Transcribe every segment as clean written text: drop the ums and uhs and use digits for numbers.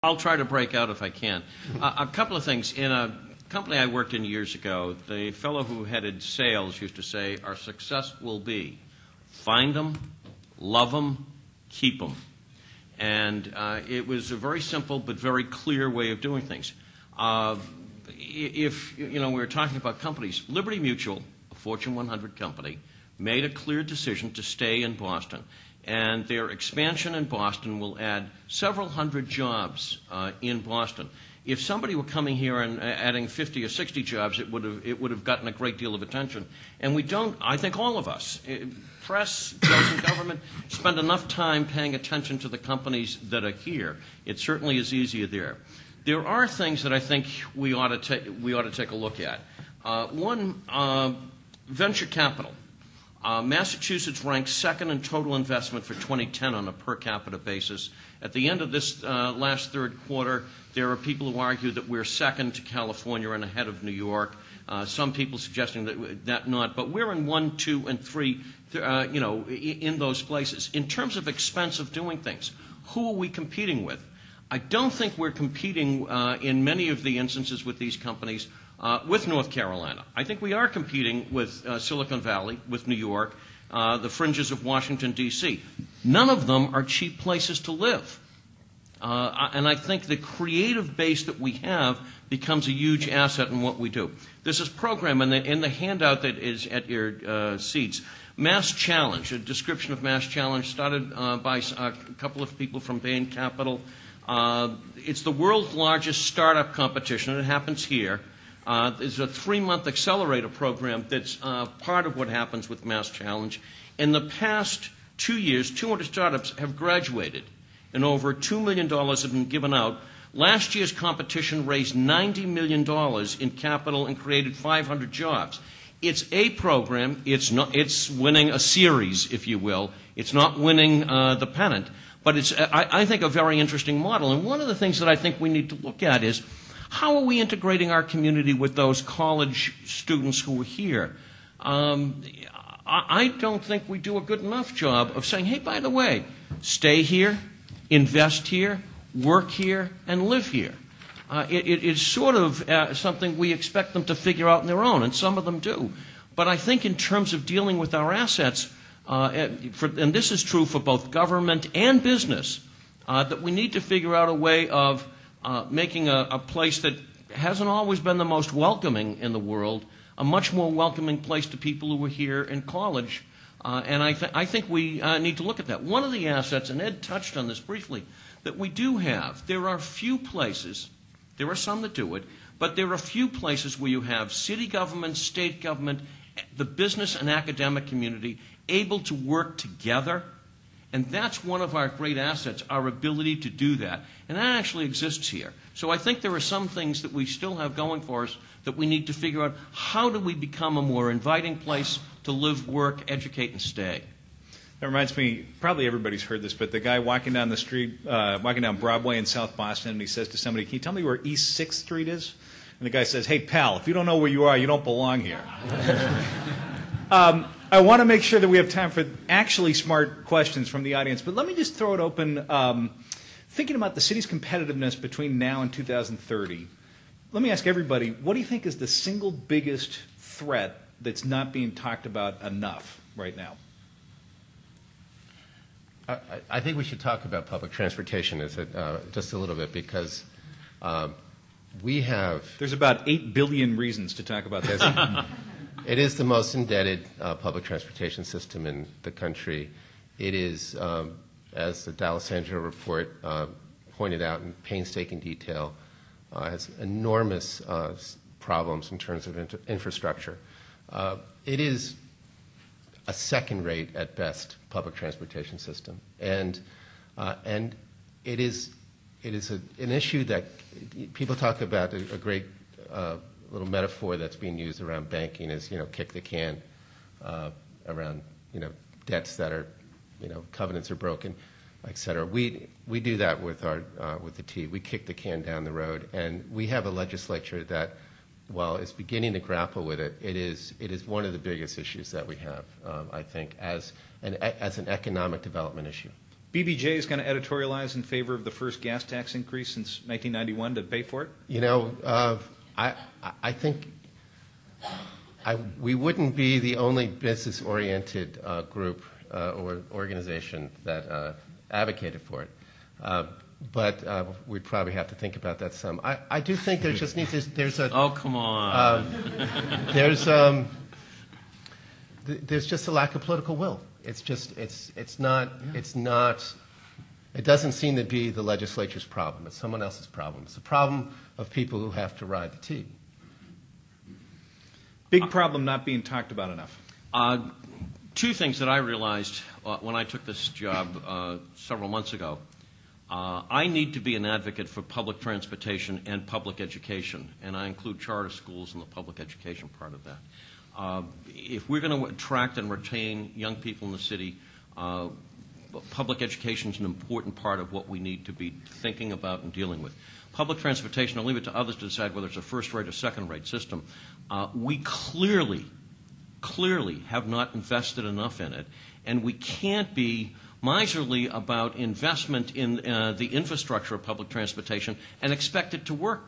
I'll try to break out if I can. A couple of things. In a company I worked in years ago, the fellow who headed sales used to say, our success will be find them, love them, keep them. And it was a very simple but very clear way of doing things. If we were talking about companies, Liberty Mutual, a Fortune 100 company, made a clear decision to stay in Boston. And their expansion in Boston will add several hundred jobs in Boston. If somebody were coming here and adding 50 or 60 jobs, it would have gotten a great deal of attention. And we don't, I think all of us, press, those in government, spend enough time paying attention to the companies that are here. It certainly is easier there. There are things that I think we ought to take a look at. One, venture capital. Massachusetts ranks second in total investment for 2010 on a per capita basis. At the end of this last third quarter, there are people who argue that we're second to California and ahead of New York. Some people suggesting that not, but we're in 1, 2, and 3, in those places. In terms of expense of doing things, who are we competing with? I don't think we're competing in many of the instances with these companies with North Carolina. I think we are competing with Silicon Valley, with New York, the fringes of Washington, D.C. None of them are cheap places to live. And I think the creative base that we have becomes a huge asset in what we do. There's this program in the handout that is at your seats, Mass Challenge, a description of Mass Challenge started by a couple of people from Bain Capital. It's the world's largest startup competition. It happens here. There's a 3-month accelerator program that's part of what happens with Mass Challenge. In the past 2 years, 200 startups have graduated, and over $2 million have been given out. Last year's competition raised $90 million in capital and created 500 jobs. It's a program. It's winning a series, if you will. It's not winning the pennant, but it's, I think, a very interesting model. And one of the things that I think we need to look at is, how are we integrating our community with those college students who are here? I don't think we do a good enough job of saying, hey, by the way, stay here, invest here, work here, and live here. It is sort of something we expect them to figure out on their own, and some of them do. But I think in terms of dealing with our assets, and this is true for both government and business, that we need to figure out a way of making a place that hasn't always been the most welcoming in the world, a much more welcoming place to people who are here in college. And I think we need to look at that. One of the assets, and Ed touched on this briefly, that we do have, there are few places, there are some that do it, but there are few places where you have city government, state government, the business and academic community able to work together. And that's one of our great assets, our ability to do that. And that actually exists here. So I think there are some things that we still have going for us that we need to figure out. How do we become a more inviting place to live, work, educate, and stay? That reminds me, probably everybody's heard this, but the guy walking down the street, walking down Broadway in South Boston, and he says to somebody, can you tell me where East 6th Street is? And the guy says, hey, pal, if you don't know where you are, you don't belong here. I want to make sure that we have time for actually smart questions from the audience, but let me just throw it open. Thinking about the city's competitiveness between now and 2030, let me ask everybody, what do you think is the single biggest threat that's not being talked about enough right now? I think we should talk about public transportation just a little bit, because we have... There's about 8 billion reasons to talk about this. It is the most indebted public transportation system in the country. It is, as the Dallas Angelo report pointed out in painstaking detail, has enormous problems in terms of infrastructure. It is a second-rate, at best, public transportation system, and it is an issue that people talk about. A great little metaphor that's being used around banking is, kick the can around, debts that are, covenants are broken, et cetera. We do that with the T. We kick the can down the road, and we have a legislature that, while it's beginning to grapple with it, it is one of the biggest issues that we have, I think, as an economic development issue. BBJ is going to editorialize in favor of the first gas tax increase since 1991 to pay for it? You know, I think we wouldn't be the only business-oriented group or organization that advocated for it. But we'd probably have to think about that some. I do think there just needs to, there's a... Oh, come on. There's just a lack of political will. It's just, it's not, it doesn't seem to be the legislature's problem. It's someone else's problem. It's the problem of people who have to ride the T. Big problem not being talked about enough. Two things that I realized when I took this job several months ago. I need to be an advocate for public transportation and public education, and I include charter schools in the public education part of that. If we're going to attract and retain young people in the city, public education is an important part of what we need to be thinking about and dealing with. Public transportation, I'll leave it to others to decide whether it's a first-rate or second-rate system. We clearly have not invested enough in it, and we can't be miserly about investment in the infrastructure of public transportation and expect it to work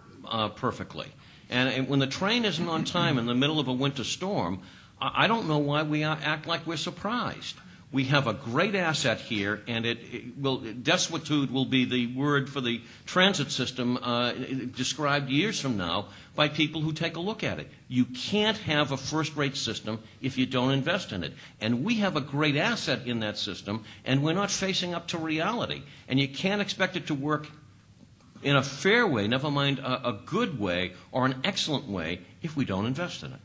perfectly. And when the train isn't on time in the middle of a winter storm, I don't know why we act like we're surprised. We have a great asset here, and desuetude will be the word for the transit system described years from now by people who take a look at it. You can't have a first-rate system if you don't invest in it. And we have a great asset in that system, and we're not facing up to reality. And you can't expect it to work in a fair way, never mind a good way or an excellent way, if we don't invest in it.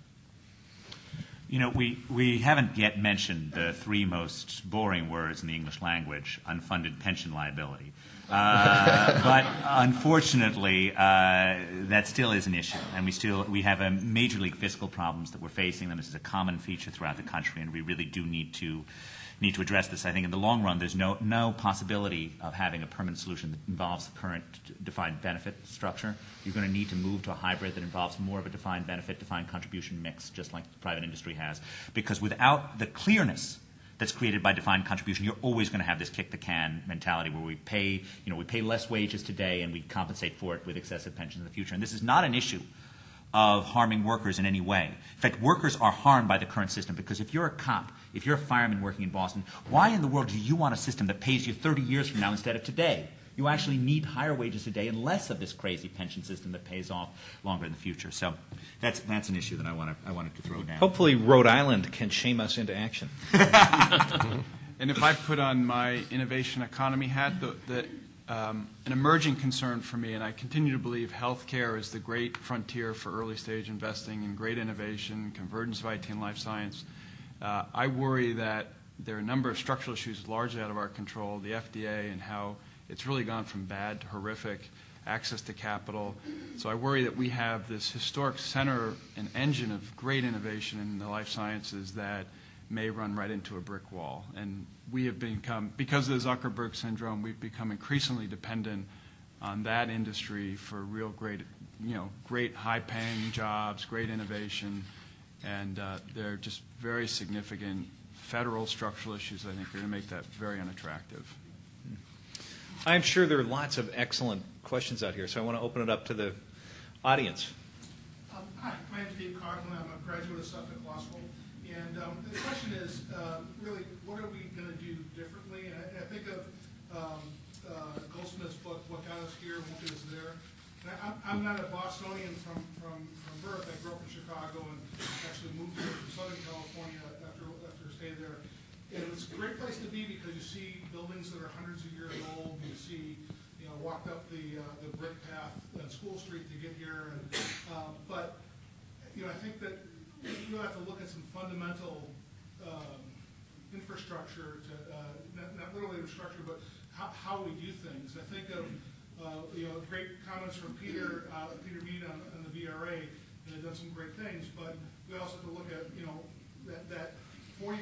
You know, we haven't yet mentioned the three most boring words in the English language: unfunded pension liability. But unfortunately, that still is an issue, and we have a major league fiscal problems that we're facing. Them. This is a common feature throughout the country, and we really do need to address this. I think in the long run, there's no possibility of having a permanent solution that involves the current defined benefit structure. You're going to need to move to a hybrid that involves more of a defined benefit, defined contribution mix, just like the private industry has. Because without the clearness that's created by defined contribution, you're always going to have this kick-the-can mentality where we pay less wages today and we compensate for it with excessive pensions in the future. And this is not an issue of harming workers in any way. In fact, workers are harmed by the current system because if you're a cop, if you're a fireman working in Boston, why in the world do you want a system that pays you 30 years from now instead of today? You actually need higher wages today and less of this crazy pension system that pays off longer in the future. So that's an issue that I wanted to throw down. Hopefully Rhode Island can shame us into action. And if I put on my innovation economy hat, an emerging concern for me, and I continue to believe healthcare is the great frontier for early stage investing in great innovation, convergence of IT and life science. I worry that there are a number of structural issues largely out of our control, the FDA and how it's really gone from bad to horrific, access to capital. So I worry that we have this historic center and engine of great innovation in the life sciences that may run right into a brick wall. And we have become, because of the Zuckerberg syndrome, we've become increasingly dependent on that industry for real great, great high-paying jobs, great innovation, and they're just very significant federal structural issues I think are going to make that very unattractive. I'm sure there are lots of excellent questions out here, so I want to open it up to the audience. Hi, my name is Dave Coughlin. I'm a graduate of Suffolk Law School. And the question is, really, what are we going to do differently? And I think of Goldsmith's book, What Got Us Here Won't Get Us There. And I'm not a Bostonian from birth. I grew up in Chicago and actually moved here from Southern California after staying there. And it's a great place to be because you see buildings that are hundreds of years old. You see, walked up the brick path on School Street to get here. And, but, I think that you have to look at some fundamental infrastructure, not literally infrastructure, but how we do things. I think of great comments from Peter Mead on the VRA, and they've done some great things. But we also have to look at that 40%,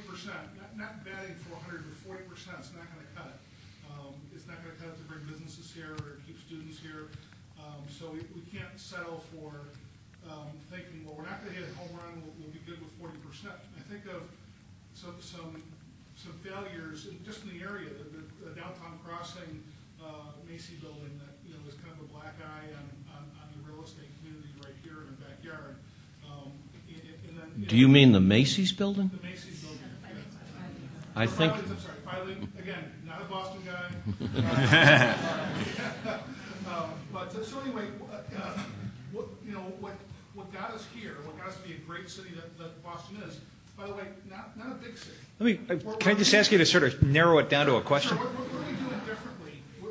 not batting 400, but 40% is not going to cut it. It's not going to cut it to bring businesses here or keep students here. So we can't settle for thinking, well, we're not going to hit a home run, we'll be good with 40%. I think of some some failures just in the area, the downtown crossing, Macy building that, you know, is kind of a black eye on the real estate community right here in the backyard. And then, Do you mean the Macy's building? the Macy's building? Yeah. I think. I'm sorry, Filey, again, not a Boston guy. But so anyway, what got us here, what got us to be a great city that Boston is, by the way, not a big city. Can I just ask you to sort of narrow it down to a question? Sure. What are we doing differently, to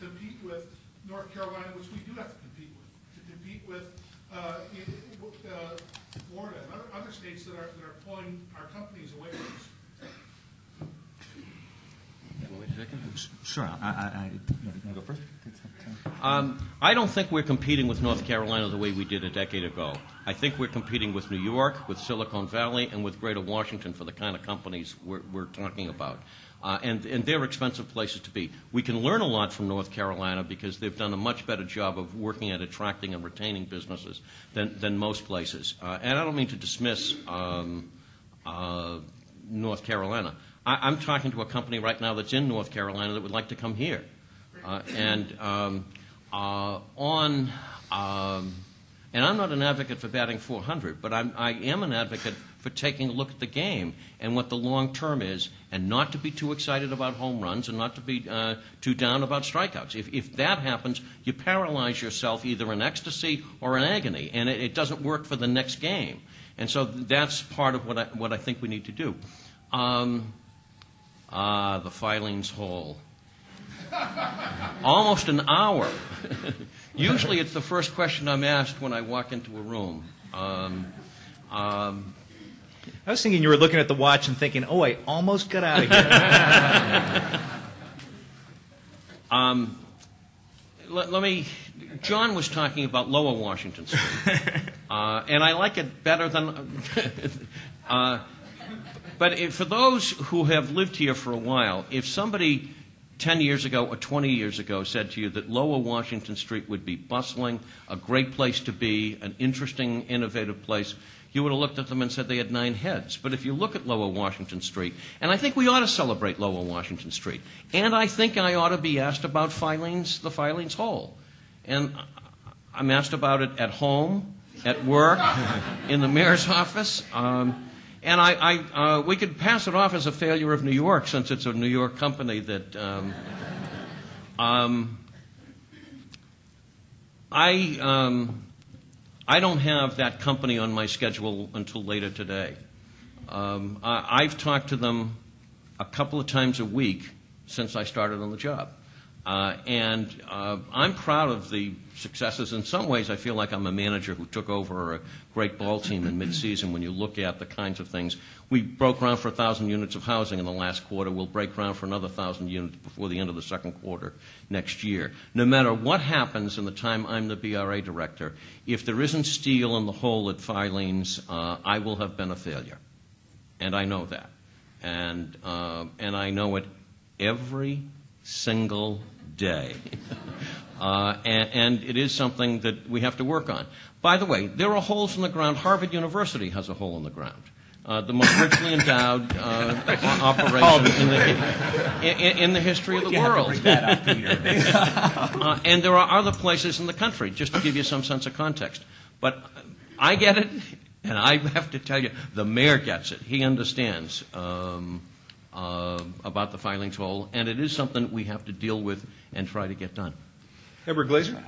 compete with North Carolina, which we do have to compete with, Florida and other states that are pulling our companies away from us? Sure. You want to go first? I don't think we're competing with North Carolina the way we did a decade ago. I think we're competing with New York, with Silicon Valley, and with Greater Washington for the kind of companies we're talking about. And they're expensive places to be. We can learn a lot from North Carolina because they've done a much better job of working at attracting and retaining businesses than most places. And I don't mean to dismiss North Carolina. I'm talking to a company right now that's in North Carolina that would like to come here. And I'm not an advocate for batting 400, but I am an advocate for taking a look at the game and what the long term is, and not to be too excited about home runs and not to be too down about strikeouts. If that happens, you paralyze yourself either in ecstasy or in agony, and it doesn't work for the next game. And so that's part of what I think we need to do. The filings hole. Almost an hour. Usually it's the first question I'm asked when I walk into a room. I was thinking you were looking at the watch and thinking, oh, I almost got out of here. Let me. John was talking about Lower Washington Street, and I like it better than. But for those who have lived here for a while, if somebody 10 years ago or 20 years ago said to you that Lower Washington Street would be bustling, a great place to be, an interesting, innovative place, you would have looked at them and said they had 9 heads. But if you look at Lower Washington Street, and I think we ought to celebrate Lower Washington Street, and I think I ought to be asked about the filings hole. And I'm asked about it at home, at work, in the mayor's office. And we could pass it off as a failure of New York, since it's a New York company that I don't have that company on my schedule until later today. I've talked to them a couple of times a week since I started on the job. And I'm proud of the successes. In some ways, I feel like I'm a manager who took over a great ball team in mid-season when you look at the kinds of things. We broke ground for 1,000 units of housing in the last quarter. We'll break ground for another 1,000 units before the end of the second quarter next year. No matter what happens in the time I'm the BRA director, if there isn't steel in the hole at Filings, I will have been a failure. And I know that. And I know it every single day. And it is something that we have to work on. By the way, there are holes in the ground. Harvard University has a hole in the ground. The most richly endowed operation in the history of the world. And there are other places in the country, just to give you some sense of context. But I get it, and I have to tell you, the mayor gets it. He understands about the filings hole, and it is something we have to deal with and try to get done. Edward Glazer?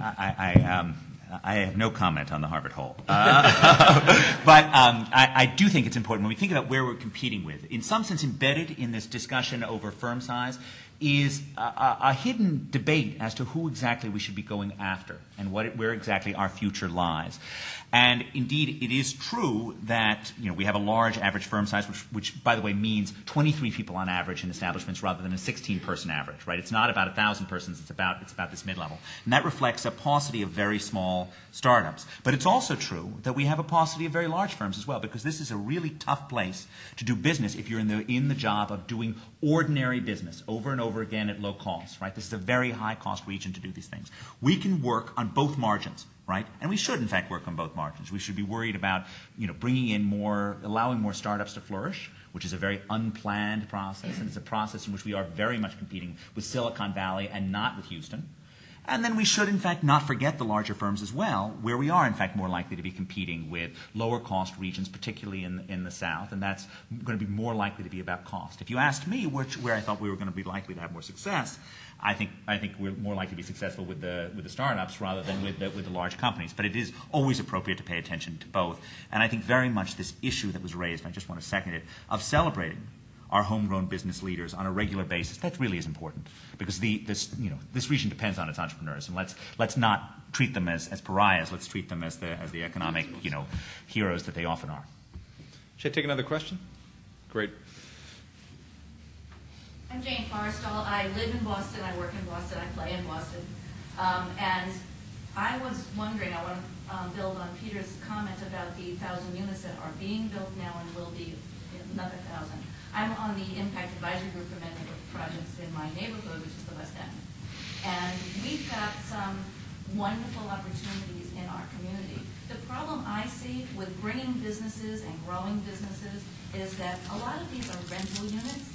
I have no comment on the Harvard hole. But I do think it's important when we think about where we're competing with. In some sense, embedded in this discussion over firm size is a hidden debate as to who exactly we should be going after and where exactly our future lies. And indeed, it is true that we have a large average firm size, which by the way means 23 people on average in establishments rather than a 16-person average. Right? It's not about 1,000 persons. It's about this mid-level, and that reflects a paucity of very small startups. But it's also true that we have a paucity of very large firms as well, because this is a really tough place to do business if you're in the job of doing ordinary business over and over again at low cost. Right? This is a very high-cost region to do these things. We can work on both margins. Right? And we should, in fact, work on both margins. We should be worried about, bringing in more, allowing more startups to flourish. which is a very unplanned process, and it's a process in which we are very much competing with Silicon Valley and not with Houston. And then we should, in fact, not forget the larger firms as well, where we are, in fact, more likely to be competing with lower-cost regions, particularly in the South, and that's going to be more likely to be about cost. If you asked me where I thought we were going to be likely to have more success, I think we're more likely to be successful with the startups rather than with the large companies. But it is always appropriate to pay attention to both. And I think very much this issue that was raised, and I just want to second it, of celebrating our homegrown business leaders on a regular basis, that really is important, because this region depends on its entrepreneurs, and let's not treat them as pariahs. Let's treat them as the economic heroes that they often are. Should I take another question? Great. I'm Jane Forrestal. I live in Boston. I work in Boston. I play in Boston. And I was wondering, I want to build on Peter's comment about the 1,000 units that are being built now and will be another 1,000. I'm on the Impact Advisory Group for many of the projects in my neighborhood, which is the West End. And we've got some wonderful opportunities in our community. The problem I see with bringing businesses and growing businesses is that a lot of these are rental units.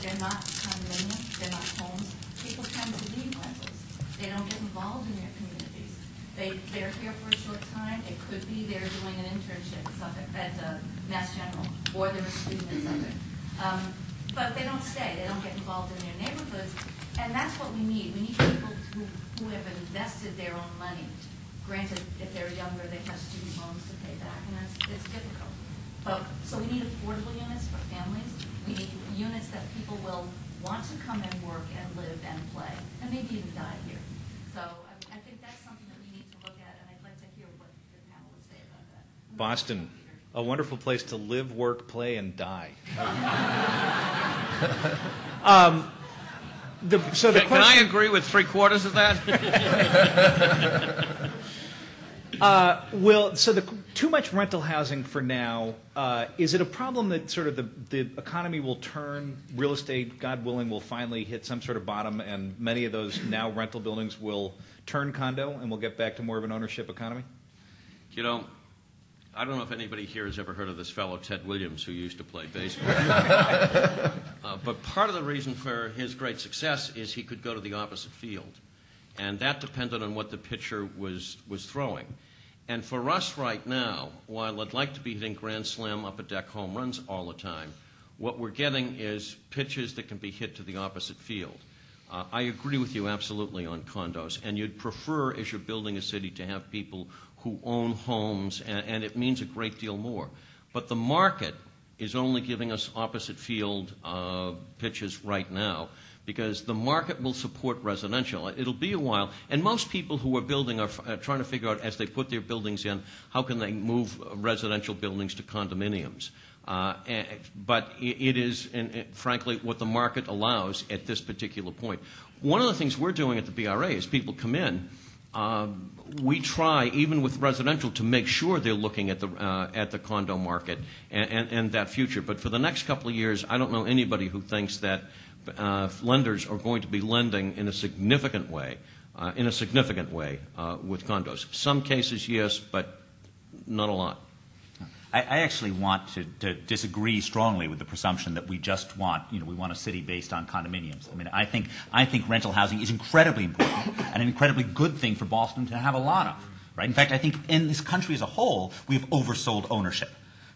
They're not condominiums. They're not homes. People tend to leave rentals. They don't get involved in their communities. They're here for a short time. It could be they're doing an internship at Mass General, or they're a student at Suffolk. But they don't stay. They don't get involved in their neighborhoods. And that's what we need. We need people who have invested their own money. Granted, if they're younger, they have student loans to pay back, and it's difficult. So we need affordable units for families. We need units that people will want to come and work and live and play, and maybe even die here. So I think that's something that we need to look at, and I'd like to hear what the panel would say about that. Boston, a wonderful place to live, work, play, and die. Can I agree with 3/4 of that? Too much rental housing for now, is it a problem that sort of the economy will turn, real estate, God willing, will finally hit some sort of bottom, and many of those now rental buildings will turn condo, and we'll get back to more of an ownership economy? I don't know if anybody here has ever heard of this fellow, Ted Williams, who used to play baseball. But part of the reason for his great success is he could go to the opposite field. And that depended on what the pitcher was throwing. And for us right now, while I'd like to be hitting grand slam upper deck home runs all the time, what we're getting is pitches that can be hit to the opposite field. I agree with you absolutely on condos, and you'd prefer, as you're building a city, to have people who own homes, and it means a great deal more. But the market is only giving us opposite field pitches right now, because the market will support residential. It'll be a while, and most people who are building are trying to figure out, as they put their buildings in, how can they move residential buildings to condominiums. But it is, frankly, what the market allows at this particular point. One of the things we're doing at the BRA is people come in, we try, even with residential, to make sure they're looking at the condo market and that future. But for the next couple of years, I don't know anybody who thinks that lenders are going to be lending in a significant way with condos. Some cases, yes, but not a lot. I actually want to disagree strongly with the presumption that we just want, we want a city based on condominiums. I mean, I think rental housing is incredibly important and an incredibly good thing for Boston to have a lot of, right? In fact, I think in this country as a whole, we've oversold ownership,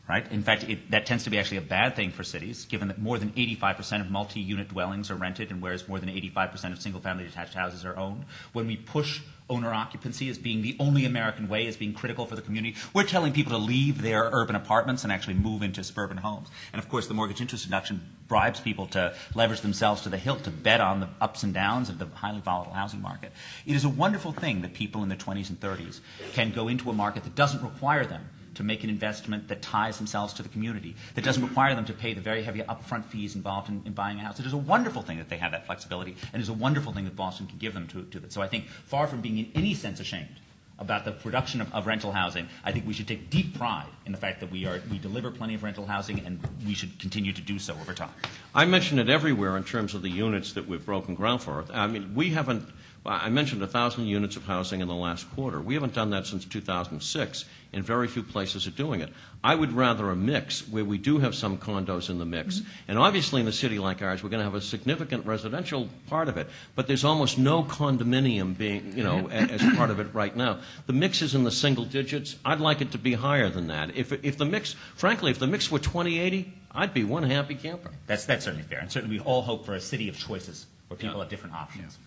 right? In fact, that tends to be actually a bad thing for cities, given that more than 85% of multi-unit dwellings are rented, and whereas more than 85% of single-family detached houses are owned. When we push owner occupancy as being the only American way, as being critical for the community, we're telling people to leave their urban apartments and actually move into suburban homes. And of course, the mortgage interest deduction bribes people to leverage themselves to the hilt to bet on the ups and downs of the highly volatile housing market. It is a wonderful thing that people in their 20s and 30s can go into a market that doesn't require them to make an investment that ties themselves to the community, that doesn't require them to pay the very heavy upfront fees involved in buying a house. It is a wonderful thing that they have that flexibility, and it is a wonderful thing that Boston can give them to them. So I think, far from being in any sense ashamed about the production of rental housing, I think we should take deep pride in the fact that we deliver plenty of rental housing, and we should continue to do so over time. I mention it everywhere in terms of the units that we've broken ground for. I mean, we haven't Well, I mentioned 1,000 units of housing in the last quarter. We haven't done that since 2006, and very few places are doing it. I would rather a mix where we do have some condos in the mix. And obviously in a city like ours, we're going to have a significant residential part of it, but there's almost no condominium being, as part of it right now. The mix is in the single digits. I'd like it to be higher than that. If the mix, frankly, if the mix were 20/80, I'd be one happy camper. That's certainly fair. And certainly we all hope for a city of choices where people have different options.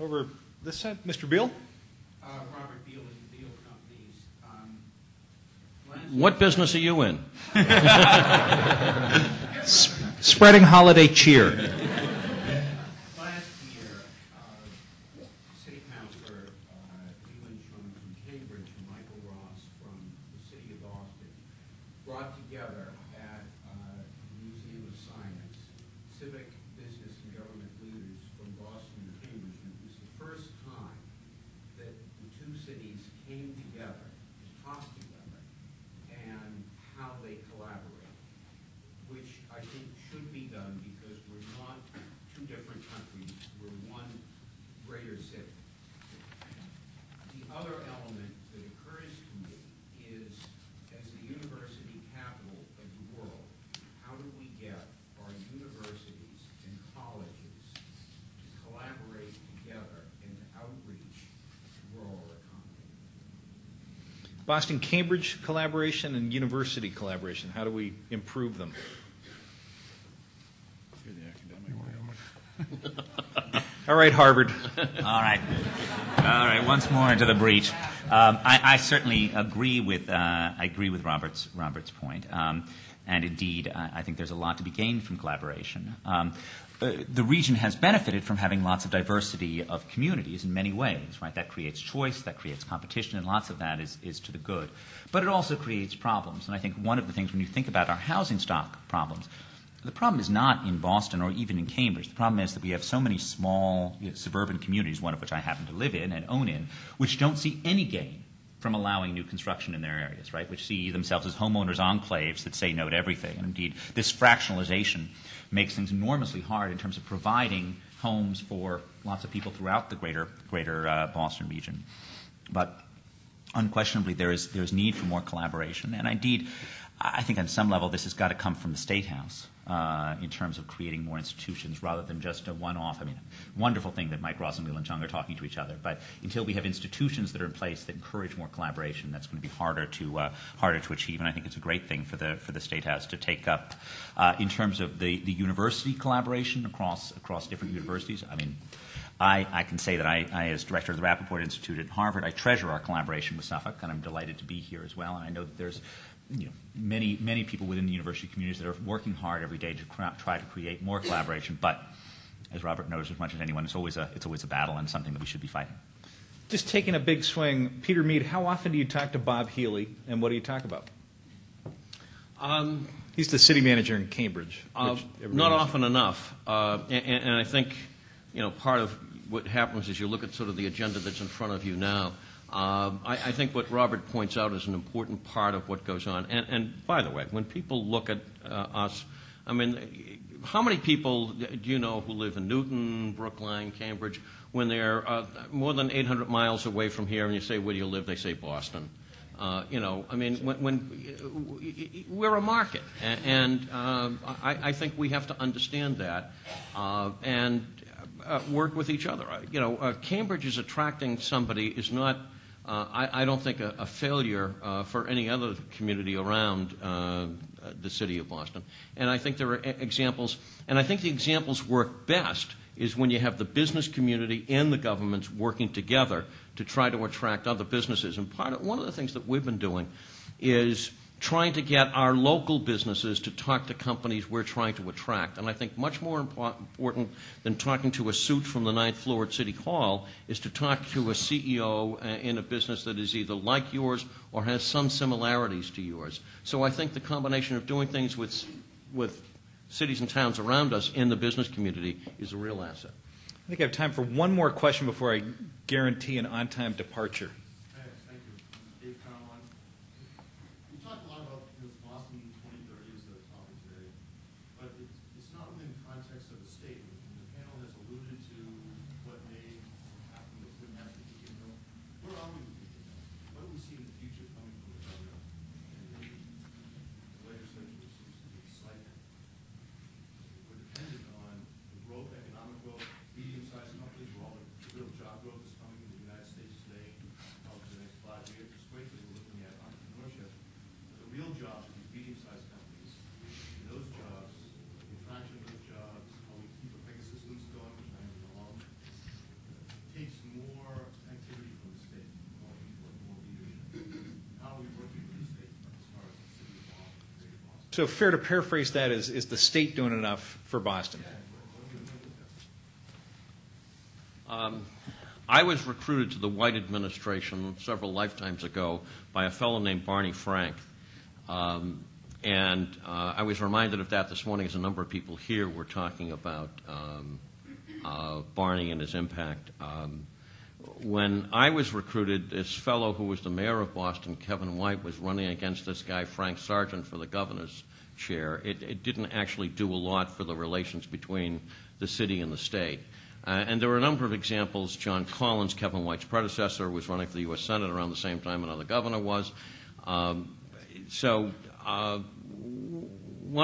Over this side, Mr. Beal. Robert Beal and Beal Companies. What business are you in? Spreading holiday cheer. Last year, City Councilor Leland Chung from Cambridge and Michael Ross from the City of Boston brought together at the Museum of Science civic, business, and government leaders from Boston and Cambridge. And it was the first time that the two cities came together to talk together and how they collaborate, which I think should be done because we're not two different countries, we're one greater city. The other element that occurs to me is, as the university capital of the world, how do we get our universities and colleges to collaborate together and to outreach the rural economy? Boston-Cambridge collaboration and university collaboration. How do we improve them? All right, Harvard. All right. Once more into the breach. I certainly agree with Robert's point, and indeed, I think there's a lot to be gained from collaboration. The region has benefited from having lots of diversity of communities in many ways, right? That creates choice, that creates competition, and lots of that is to the good. But it also creates problems, and I think one of the things when you think about our housing stock problems, the problem is not in Boston or even in Cambridge. The problem is that we have so many small suburban communities, one of which I happen to live in and own in, which don't see any gain from allowing new construction in their areas, right, which see themselves as homeowners enclaves that say no to everything. And indeed, this fractionalization makes things enormously hard in terms of providing homes for lots of people throughout the greater Boston region. But unquestionably, there's need for more collaboration. And indeed, I think on some level this has got to come from the State House in terms of creating more institutions rather than just a one-off. I mean, wonderful thing that Mike Ross and Leland Chung are talking to each other. But until we have institutions that are in place that encourage more collaboration, that's going to be harder to achieve. And I think it's a great thing for the State House to take up in terms of the university collaboration across different universities. I mean, I can say that I, as director of the Rappaport Institute at Harvard, I treasure our collaboration with Suffolk, and I'm delighted to be here as well. And I know that there's many people within the university communities that are working hard every day to try to create more collaboration. But as Robert knows as much as anyone, it's always a battle and something that we should be fighting. Just taking a big swing, Peter Mead, how often do you talk to Bob Healy, and what do you talk about? He's the city manager in Cambridge. Not often enough. And I think, part of what happens is you look at sort of the agenda that's in front of you now. I think what Robert points out is an important part of what goes on. And by the way, when people look at us, I mean, how many people do you know who live in Newton, Brookline, Cambridge, when they're more than 800 miles away from here and you say, where do you live? They say Boston. I mean, when we're a market, and I think we have to understand that and work with each other. Cambridge is attracting somebody is not, I don't think, a failure for any other community around the city of Boston. And I think there are examples, and I think the examples work best is when you have the business community and the governments working together to try to attract other businesses. And one of the things that we've been doing is trying to get our local businesses to talk to companies we're trying to attract. And I think much more important than talking to a suit from the 9th floor at City Hall is to talk to a CEO in a business that is either like yours or has some similarities to yours. So I think the combination of doing things with cities and towns around us in the business community is a real asset. I think I have time for one more question before I guarantee an on-time departure. Thank you. Dave Conlon. You talked a lot about Boston 2030 as the topic today, but it's not within the context of the state. The panel has alluded to what may So fair to paraphrase that is the state doing enough for Boston? I was recruited to the White administration several lifetimes ago by a fellow named Barney Frank. And I was reminded of that this morning as a number of people here were talking about Barney and his impact. When I was recruited, this fellow who was the mayor of Boston, Kevin White, was running against this guy, Frank Sargent, for the governor's chair. It didn't actually do a lot for the relations between the city and the state. And there were a number of examples. John Collins, Kevin White's predecessor, was running for the U.S. Senate around the same time another governor was. One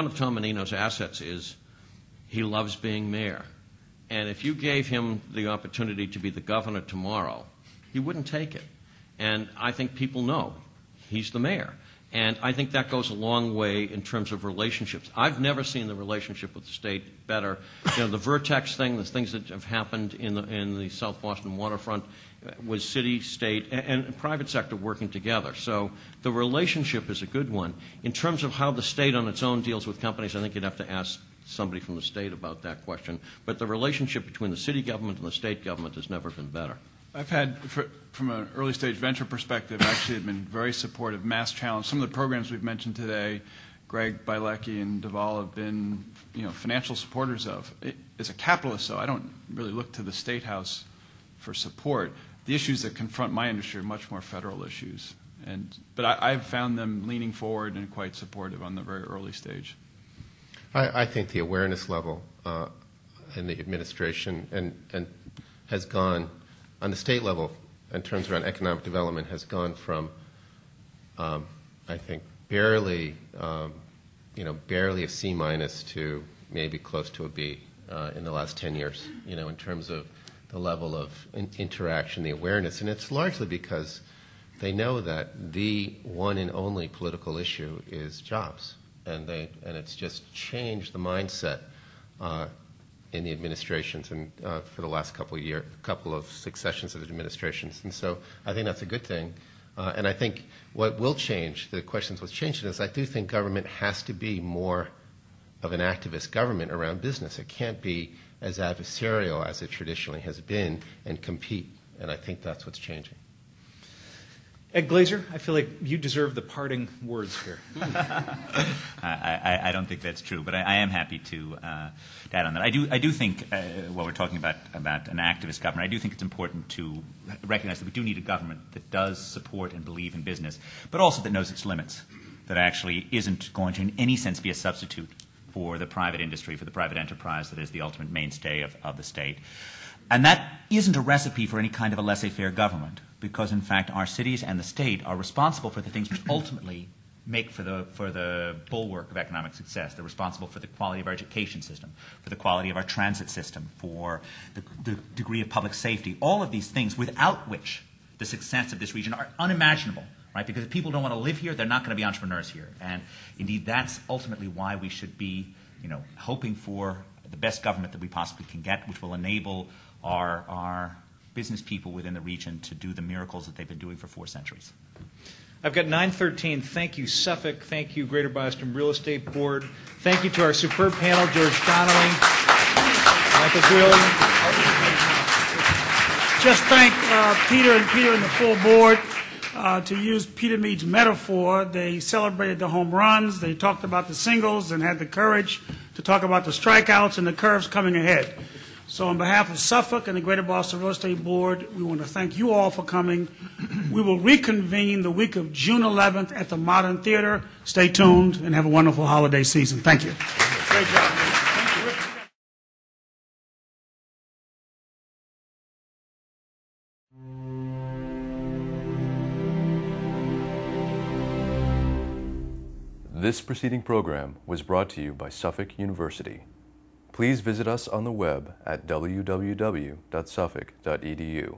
of Tom Menino's assets is he loves being mayor. And if you gave him the opportunity to be the governor tomorrow, he wouldn't take it. And I think people know he's the mayor. And I think that goes a long way in terms of relationships. I've never seen the relationship with the state better. You know, the Vertex thing, the things that have happened in the South Boston waterfront was city, state, and private sector working together. So the relationship is a good one. In terms of how the state on its own deals with companies, I think you'd have to ask somebody from the state about that question. But the relationship between the city government and the state government has never been better. I've had, from an early stage venture perspective, actually have been very supportive. Mass Challenge, some of the programs we've mentioned today, Greg Bielecki and Deval have been, financial supporters of. As a capitalist, though, I don't really look to the State House for support. The issues that confront my industry are much more federal issues. But I've found them leaning forward and quite supportive on the very early stage. I think the awareness level in the administration and has gone, on the state level, in terms around economic development, has gone from, I think, barely a C minus to maybe close to a B in the last 10 years, in terms of the level of interaction, the awareness. And it's largely because they know that the one and only political issue is jobs. And it's just changed the mindset in the administrations and for the last couple of successions of administrations. And so I think that's a good thing. And I think what will change, the questions what's changing is I do think government has to be more of an activist government around business. It can't be as adversarial as it traditionally has been and compete. And I think that's what's changing. Ed Glazer, I feel like you deserve the parting words here. I don't think that's true, but I am happy to add on that. I do think, while we're talking about an activist government, I do think it's important to recognize that we do need a government that does support and believe in business, but also that knows its limits, that actually isn't going to in any sense be a substitute for the private industry, for the private enterprise that is the ultimate mainstay of the state. And that isn't a recipe for any kind of a laissez-faire government, because in fact our cities and the state are responsible for the things which ultimately make for the bulwark of economic success. They're responsible for the quality of our education system, for the quality of our transit system, for the degree of public safety, all of these things without which the success of this region are unimaginable, right? Because if people don't want to live here, they're not going to be entrepreneurs here. And indeed, that's ultimately why we should be, hoping for the best government that we possibly can get, which will enable our business people within the region to do the miracles that they've been doing for 4 centuries. I've got 9:13. Thank you, Suffolk. Thank you, Greater Boston Real Estate Board. Thank you to our superb panel, George Donnelly, Michael Greeley. Just thank Peter and the full board. To use Peter Mead's metaphor, they celebrated the home runs, they talked about the singles, and had the courage to talk about the strikeouts and the curves coming ahead. So on behalf of Suffolk and the Greater Boston Real Estate Board, we want to thank you all for coming. We will reconvene the week of June 11th at the Modern Theater. Stay tuned and have a wonderful holiday season. Thank you. Great job. Thank you. This preceding program was brought to you by Suffolk University. Please visit us on the web at www.suffolk.edu.